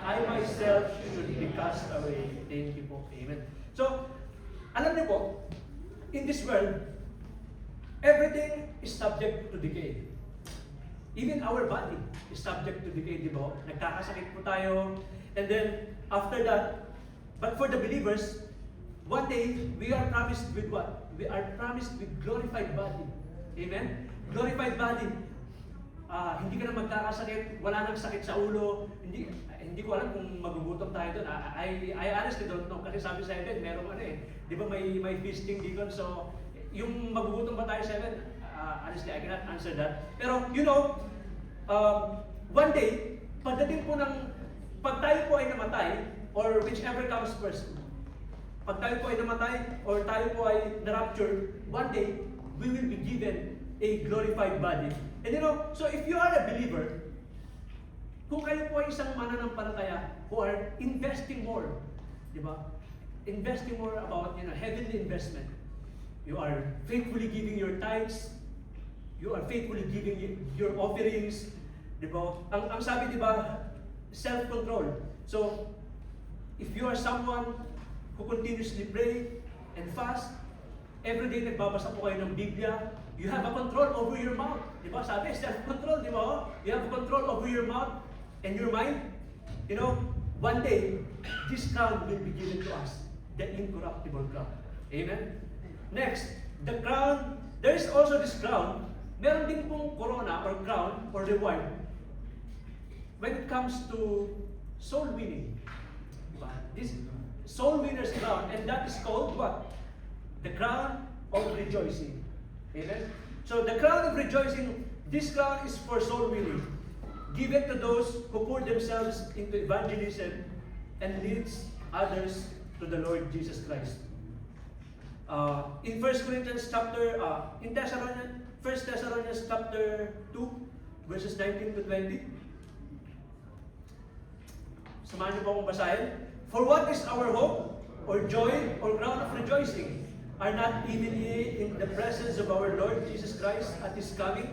I myself should be cast away. Thank you po. Amen. So, alam niyo po, in this world, everything is subject to decay. Even our body is subject to decay, di ba? Nagkakasakit po tayo. And then, after that, but for the believers, one day, we are promised with what? We are promised with glorified body. Amen? Glorified body. Hindi ka na magkakasakit, wala nang sakit sa ulo. Hindi ko alam kung magugutom tayo doon. I honestly don't know. Kasi sabi sa heaven, merong di ba may feasting dito. So, yung magugutom ba tayo sa heaven? Honestly, I cannot answer that. Pero, you know, one day, pagdating po ng, pag tayo po ay namatay, or whichever comes first, pag tayo po ay namatay, or tayo po ay na-rapture, one day, we will be given a glorified body. And you know, so if you are a believer, kung kayo po ay isang mananampalataya who are investing more, di ba? Investing more about, heavenly investment. You are faithfully giving your tithes, you are faithfully giving your offerings, di ba? Ang sabi, di ba, self-control. So, if you are someone who continuously pray and fast, every day nagbabasa po kayo ng Biblia, you have a control over your mouth. Di ba? Sabi, self-control, di ba? You have control over your mouth and your mind. You know, one day, this crown will be given to us, the incorruptible crown. Amen? Next, the crown, there is also this crown, meron din pong corona or crown or reward when it comes to soul winning. Diba? This soul winner's crown, and that is called what? The crown of rejoicing. Amen? So the crown of rejoicing, this crown is for soul winning, given to those who pour themselves into evangelism and leads others to the Lord Jesus Christ. In 1 Corinthians chapter, in 1 Thessalonians chapter 2, verses 19 to 20. Samahan niyo po akong basahin. For what is our hope, or joy, or crown of rejoicing? Are not even ye in the presence of our Lord Jesus Christ at His coming?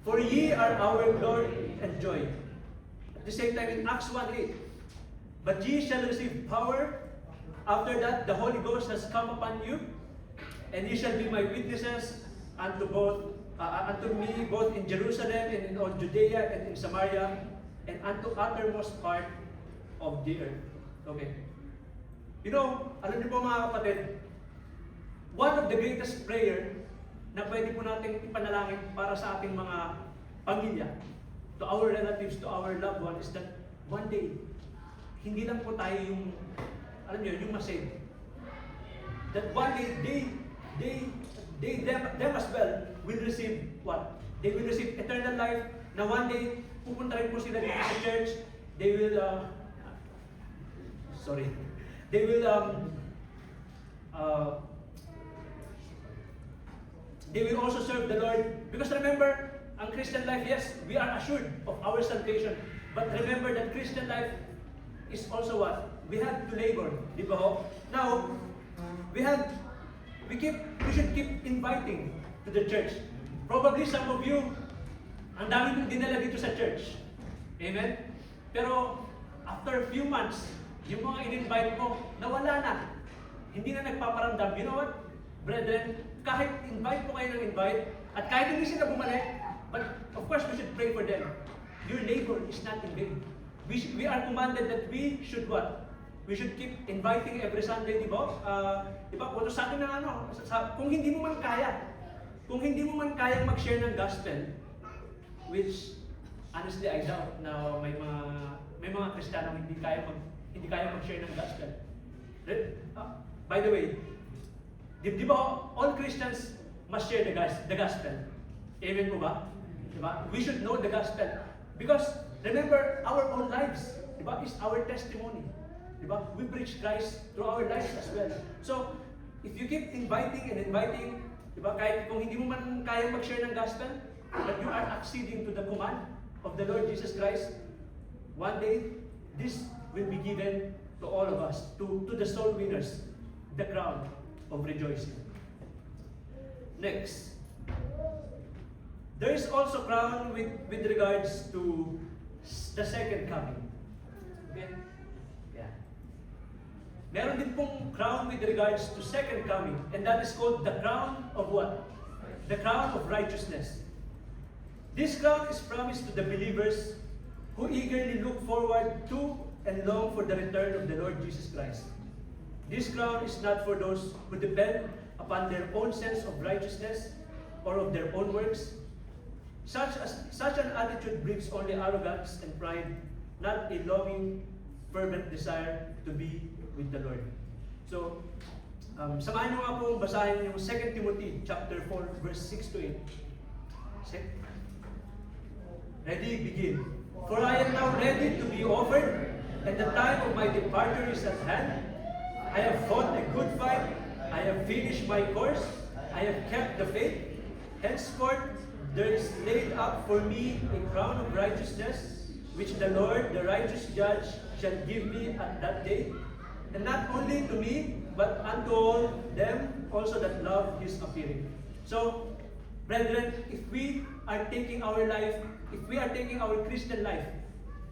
For ye are our glory and joy. At the same time, in Acts 1:8, but ye shall receive power. After that, the Holy Ghost has come upon you, and ye shall be my witnesses unto me both in Jerusalem and in all Judea and in Samaria and unto uttermost part of the earth. Okay. You know, alam niyo po mga kapatid, one of the greatest prayer na pwede po natin ipanalangin para sa ating mga pamilya, to our relatives, to our loved ones, is that one day, hindi lang po tayo yung, alam niyo, yung masave. That one day, them as well will receive what? They will receive eternal life, na one day, pupunta rin po sila dito sa church, they will, they will also serve the Lord. Because remember, ang Christian life, yes, we are assured of our salvation. But remember that Christian life is also what? We have to labor. Di ba ho? Now, we should keep inviting to the church. Probably some of you, ang dami mong dinala dito sa church. Amen? Pero, after a few months, yung mga in-invite mo, nawala na. Hindi na nagpaparamdam. You know what? Brethren, kahit invite mo kayo ng invite, at kahit hindi sila bumalik, but of course, we should pray for them. Your labor is not in vain. We are commanded that we should what? We should keep inviting every Sunday, di ba? Di ba? Kung sa atin na kung hindi mo man kayang mag-share ng gospel, which honestly I doubt na may mga Kristiyano hindi kaya mag-share ng gospel. By the way, di ba all Christians must share the gospel? Amen po ba? Di ba? We should know the gospel. Because remember, our own lives, di ba, is our testimony. Di ba? We preach Christ through our lives as well. So, if you keep inviting, di ba, kahit kung hindi mo man kaya mag-share ng gospel, but you are acceding to the command of the Lord Jesus Christ, one day, this will be given to all of us, to the soul winners, the crown of rejoicing. Next, there is also crown with regards to the second coming. Okay? Yeah. Meron din pong crown with regards to second coming, and that is called the crown of what? The crown of righteousness. This crown is promised to the believers who eagerly look forward to and long for the return of the Lord Jesus Christ. This crown is not for those who depend upon their own sense of righteousness or of their own works. Such an attitude brings only arrogance and pride, not a longing, fervent desire to be with the Lord. So, samahan niyo nga po basahin yung 2 Timothy chapter 4, verse 6 to 8. Ready, begin. For I am now ready to be offered, and the time of my departure is at hand. I have fought a good fight, I have finished my course, I have kept the faith. Henceforth, there is laid up for me a crown of righteousness, which the Lord, the righteous judge, shall give me at that day. And not only to me, but unto all them also that love His appearing. So, brethren, if we are taking our life, if we are taking our Christian life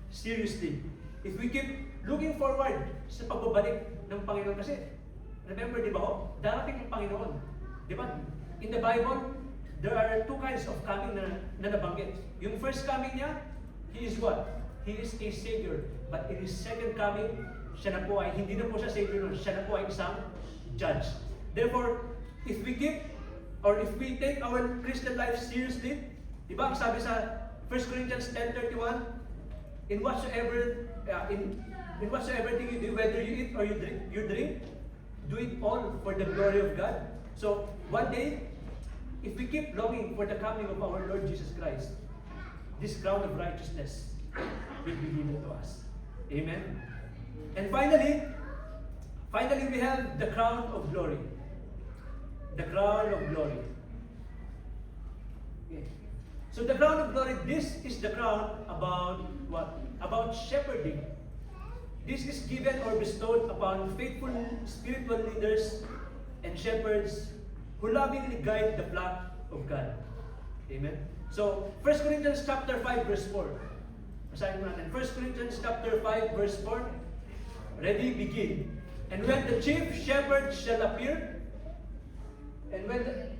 seriously, if we keep looking forward sa pagbabalik ng Panginoon, kasi, remember, di ba ho, darating ang Panginoon. Di ba? In the Bible, there are two kinds of coming na nabanggit. Yung first coming niya, He is what? He is a Savior. But in His second coming, siya na po ay, hindi na po siya Savior, siya na po ay isang Judge. Therefore, if we take our Christian life seriously, di ba, sabi sa 1 Corinthians 10:31, in whatsoever thing you do, whether you eat or you drink, do it all for the glory of God. So, one day, if we keep longing for the coming of our Lord Jesus Christ, this crown of righteousness will be given to us. Amen? And finally, we have the crown of glory. The crown of glory. Okay. So the crown of glory, this is the crown about what? About shepherding. This is given or bestowed upon faithful spiritual leaders and shepherds who lovingly guide the flock of God. Amen? So, 1 Corinthians chapter 5 verse 4. Basahin mo natin. 1 Corinthians chapter 5 verse 4. Ready, begin. And when the chief shepherd shall appear, and when the,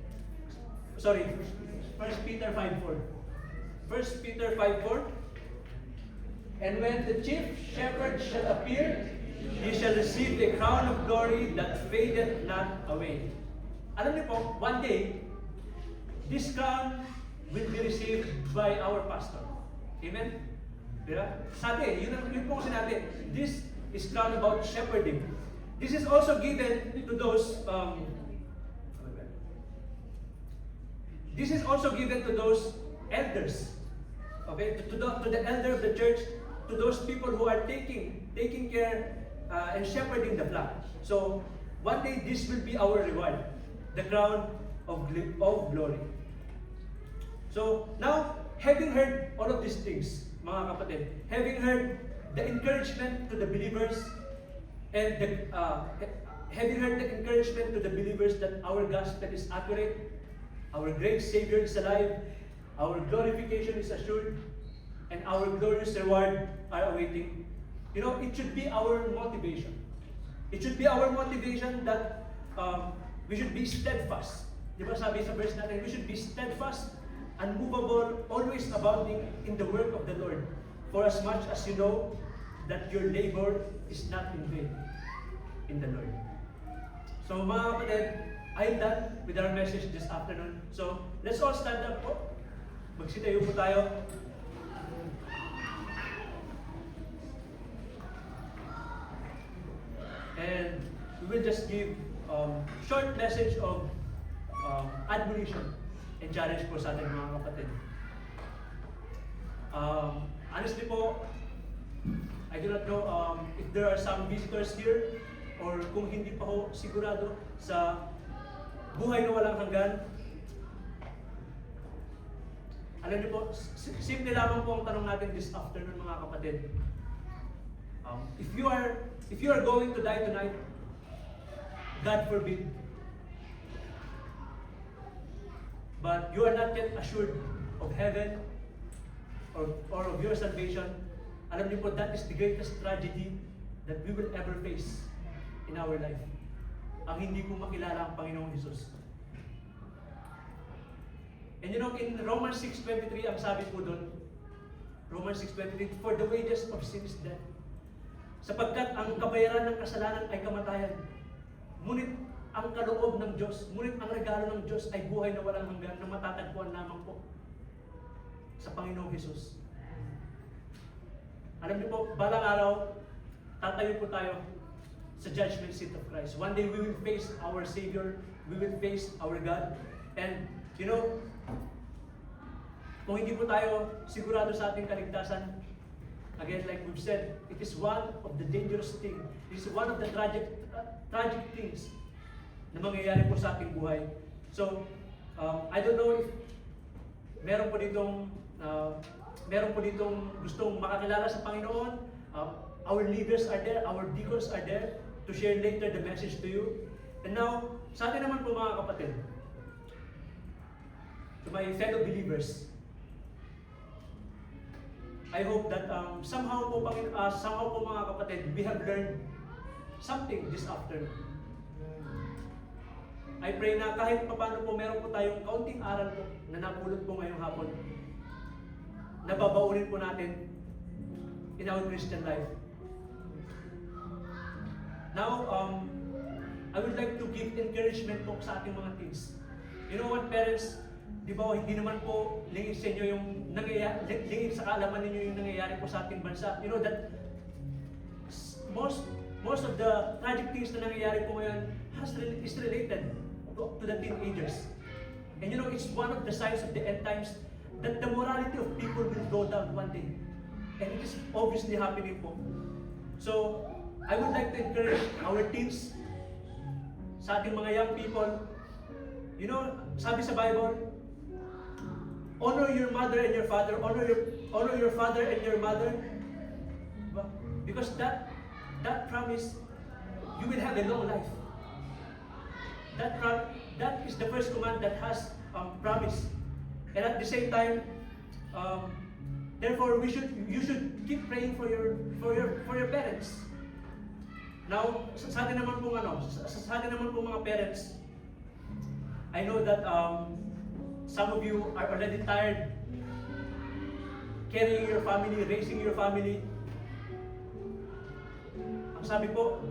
sorry, 1 Peter 5:4. 1 Peter 5:4. And when the chief shepherd shall appear, he shall receive a crown of glory that fadeth not away. Alam niyo po, one day, this crown will be received by our pastor. Amen? Diba? Sabi, yun po kasi natin, this is crown about shepherding. This is also given to those, this is also given to those elders. Okay? To the elder of the church, to those people who are taking care and shepherding the flock. So, one day this will be our reward, the crown of glory. So, now, having heard all of these things, mga kapatid, having heard the encouragement to the believers, and having heard the encouragement to the believers that our gospel is accurate, our great Savior is alive, our glorification is assured, and our glorious reward are awaiting. You know, it should be our motivation. It should be our motivation that we should be steadfast. Di ba sabi sa verse natin, we should be steadfast, unmovable, always abounding in the work of the Lord. For as much as you know that your labor is not in vain in the Lord. So mga kapatid, I'm done with our message this afternoon. So let's all stand up po. Magsitayo po tayo. And we will just give short message of admonition and challenge po sa ating mga kapatid. Honestly po, I do not know if there are some visitors here or kung hindi pa ho sigurado sa buhay na walang hanggan. Alam niyo po, simple lamang po ang tanong natin this afternoon mga kapatid. If you are going to die tonight, God forbid, but you are not yet assured of heaven or of your salvation, alam niyo po, that is the greatest tragedy that we will ever face in our life. Ang hindi po makilala ang Panginoong Jesus. And you know, in Romans 6:23, ang sabi po doon, Romans 6:23, for the wages of sin is death. Sapagkat ang kabayaran ng kasalanan ay kamatayan. Ngunit ang kaloob ng Diyos, ngunit ang regalo ng Diyos ay buhay na walang hanggan na matatagpuan lamang po sa Panginoong Jesus. Alam niyo po, balang araw, tatayo po tayo sa judgment seat of Christ. One day we will face our Savior, we will face our God. And, you know, kung hindi po tayo sigurado sa ating kaligtasan, again, like we've said, it is one of the dangerous things. It is one of the tragic things na mangyayari po sa ating buhay. So, I don't know if meron po ditong gustong makakilala sa Panginoon. Our leaders are there, our deacons are there to share later the message to you. And now, sa atin naman po mga kapatid, to my fellow believers, I hope that somehow po mga kapatid, we have learned something this afternoon. I pray na kahit paano po meron po tayong kaunting aral po na napulot po ngayong hapon, nababaunin po natin in our Christian life. Now, I would like to give encouragement po sa ating mga teens. You know what, parents? Di ba, hindi naman po lingid sa inyo yung nangyayari, lingid sa kaalaman ninyo yung nangyayari po sa ating bansa. You know that most of the tragic things na nangyayari po ngayon is related to the teenagers. And you know, it's one of the signs of the end times that the morality of people will go down one day. And it is obviously happening po. So, I would like to encourage our teens, sa ating mga young people. You know, sabi sa Bible, honor your mother and your father, honor your father and your mother. Diba? Because that promise, you will have a long life. That is the first command that has promise. And at the same time, therefore you should keep praying for your parents. Now, sa atin naman pong mga parents, I know that some of you are already tired carrying your family, raising your family. Ang sabi po,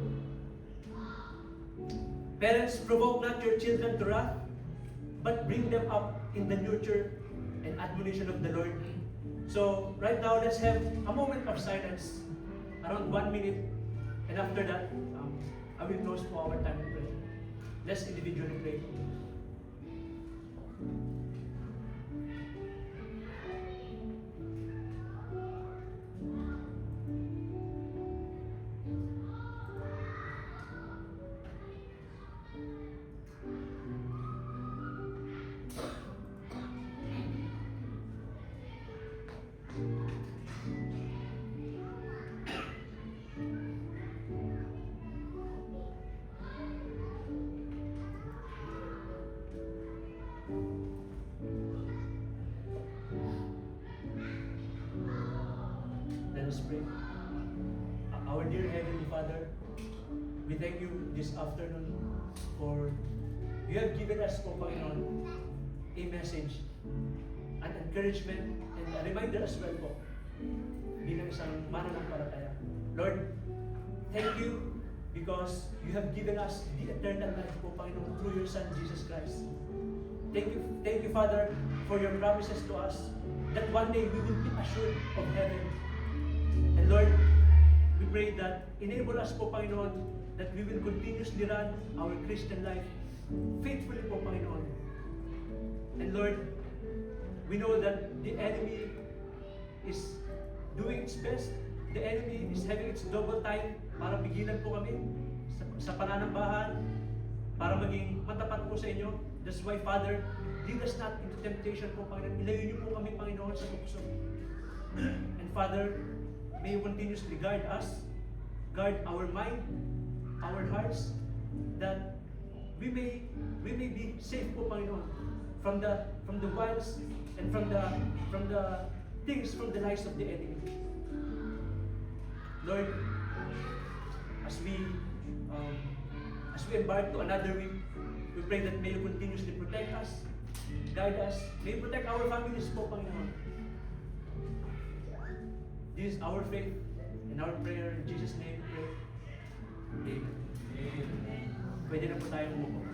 parents, provoke not your children to wrath, but bring them up in the nurture and admonition of the Lord. So, right now, let's have a moment of silence, around 1 minute, and after that, I will close for our time to pray. Let's individually pray. Let us pray. Our dear Heavenly Father, we thank you this afternoon for you have given us, O Panginoon, a message, an encouragement, and a reminder as well po bilang isang mananampalataya. Lord, thank you because you have given us the eternal life po, Panginoon, through your Son, Jesus Christ. Thank you, Father, for your promises to us that one day we will be assured of heaven. And Lord, we pray that enable us po, Panginoon, that we will continuously run our Christian life faithfully po, Panginoon. And Lord, we know that the enemy is doing its best. The enemy is having its double time para pigilan po kami sa pananambahan, para maging matapat po sa inyo. That's why, Father, lead us not into temptation po, Panginoon. Ilayo niyo po kami, Panginoon, sa tukso. And Father, may you continuously guard us, guard our mind, our hearts, that we may be safe po, Panginoon, from the wiles and from the things, from the lies of the enemy. Lord, as we embark to another week, we pray that may you continuously protect us, guide us, may you protect our families po, Panginoon. This is our faith and our prayer. In Jesus' name we pray. Amen. Pwede na po tayong umupo.